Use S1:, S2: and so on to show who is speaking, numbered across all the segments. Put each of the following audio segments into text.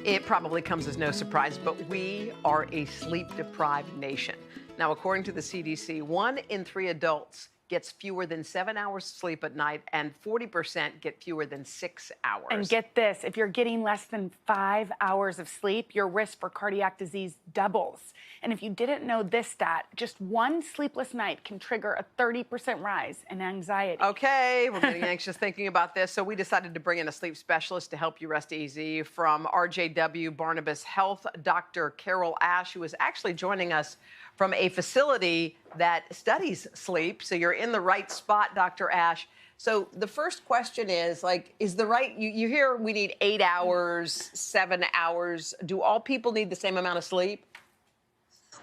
S1: It probably comes as no surprise, but we are a sleep-deprived nation. Now, according to the CDC, 1 in 3 adults gets fewer than 7 hours sleep at night, and 40% get fewer than 6 hours.
S2: And get this, if you're getting less than 5 hours of sleep, your risk for cardiac disease doubles. And if you didn't know this stat, just one sleepless night can trigger a 30% rise in anxiety.
S1: Okay, we're getting anxious thinking about this, so we decided to bring in a sleep specialist to help you rest easy. From RJW Barnabas Health, Dr. Carol Ash, who is actually joining us from a facility that studies sleep. So you're in the right spot, Dr. Ash. So the first question is, is the right, you hear we need 8 hours, 7 hours. Do all people need the same amount of sleep?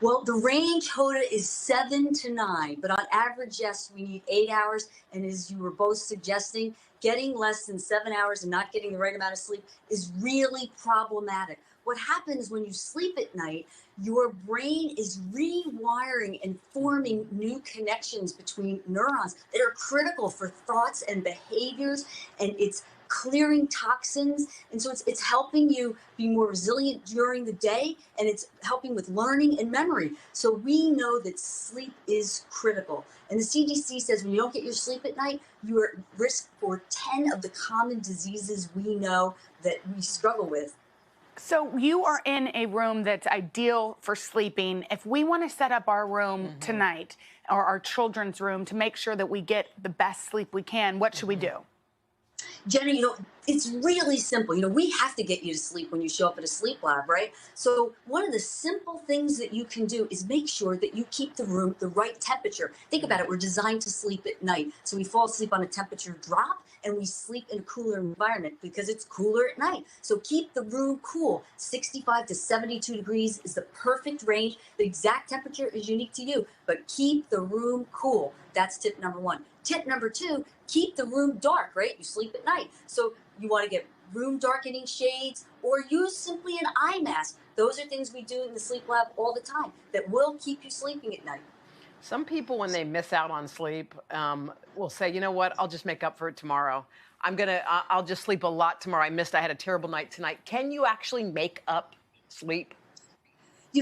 S3: Well, the range, Hoda, is 7 to 9, but on average, yes, we need 8 hours. And as you were both suggesting, getting less than 7 hours and not getting the right amount of sleep is really problematic. What happens when you sleep at night, your brain is rewiring and forming new connections between neurons that are critical for thoughts and behaviors, and it's clearing toxins. And so it's helping you be more resilient during the day, and it's helping with learning and memory. So we know that sleep is critical. And the CDC says when you don't get your sleep at night, you are at risk for 10 of the common diseases we know that we struggle with.
S2: So you are in a room that's ideal for sleeping. If we want to set up our room tonight, or our children's room, to make sure that we get the best sleep we can, what should we do?
S3: Jenna, it's really simple. We have to get you to sleep when you show up at a sleep lab, right? So one of the simple things that you can do is make sure that you keep the room the right temperature. Think about it. We're designed to sleep at night. So we fall asleep on a temperature drop, and we sleep in a cooler environment because it's cooler at night. So keep the room cool. 65 to 72 degrees is the perfect range. The exact temperature is unique to you, but keep the room cool. That's tip number 1. Tip number 2, keep the room dark, right? You sleep at night. So you want to get room darkening shades or use simply an eye mask. Those are things we do in the sleep lab all the time that will keep you sleeping at night.
S1: Some people, when they miss out on sleep, will say, you know what, I'll just make up for it tomorrow. I'll just sleep a lot tomorrow. I had a terrible night tonight. Can you actually make up sleep?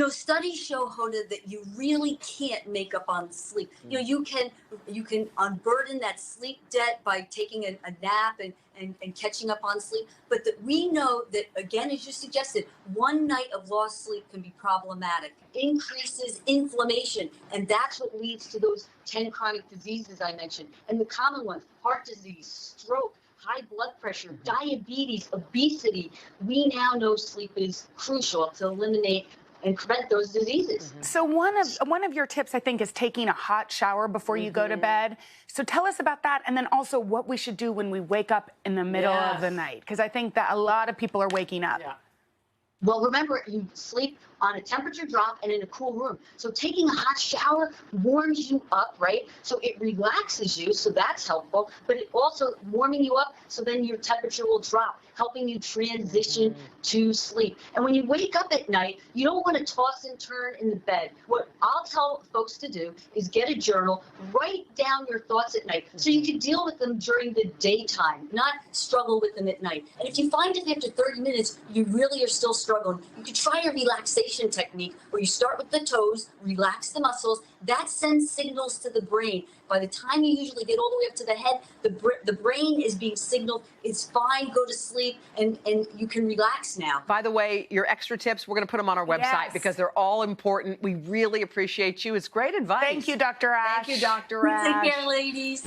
S3: Studies show, Hoda, that you really can't make up on sleep. You can unburden that sleep debt by taking a nap and catching up on sleep. But that we know that, again, as you suggested, one night of lost sleep can be problematic. Increases inflammation, and that's what leads to those 10 chronic diseases I mentioned. And the common ones, heart disease, stroke, high blood pressure, diabetes, obesity. We now know sleep is crucial to eliminate and prevent those diseases.
S2: So one of your tips, I think, is taking a hot shower before you go to bed. So tell us about that, and then also what we should do when we wake up in the middle of the night, because I think that a lot of people are waking up.
S3: Yeah. Well, remember, you sleep on a temperature drop and in a cool room. So taking a hot shower warms you up, right? So it relaxes you, so that's helpful. But it also warming you up, so then your temperature will drop, helping you transition to sleep. And when you wake up at night, you don't want to toss and turn in the bed. What I'll tell folks to do is get a journal, write down your thoughts at night so you can deal with them during the daytime, not struggle with them at night. And if you find that after 30 minutes, you really are still struggling, you could try a relaxation technique where you start with the toes, relax the muscles. That sends signals to the brain. By the time you usually get all the way up to the head, the brain is being signaled, it's fine, go to sleep, and you can relax now.
S1: By the way, your extra tips, we're going to put them on our website because they're all important. We really appreciate you. It's great advice.
S2: Thank you, Dr. Ash.
S1: Thank you, Dr. Ash.
S3: Take care, ladies.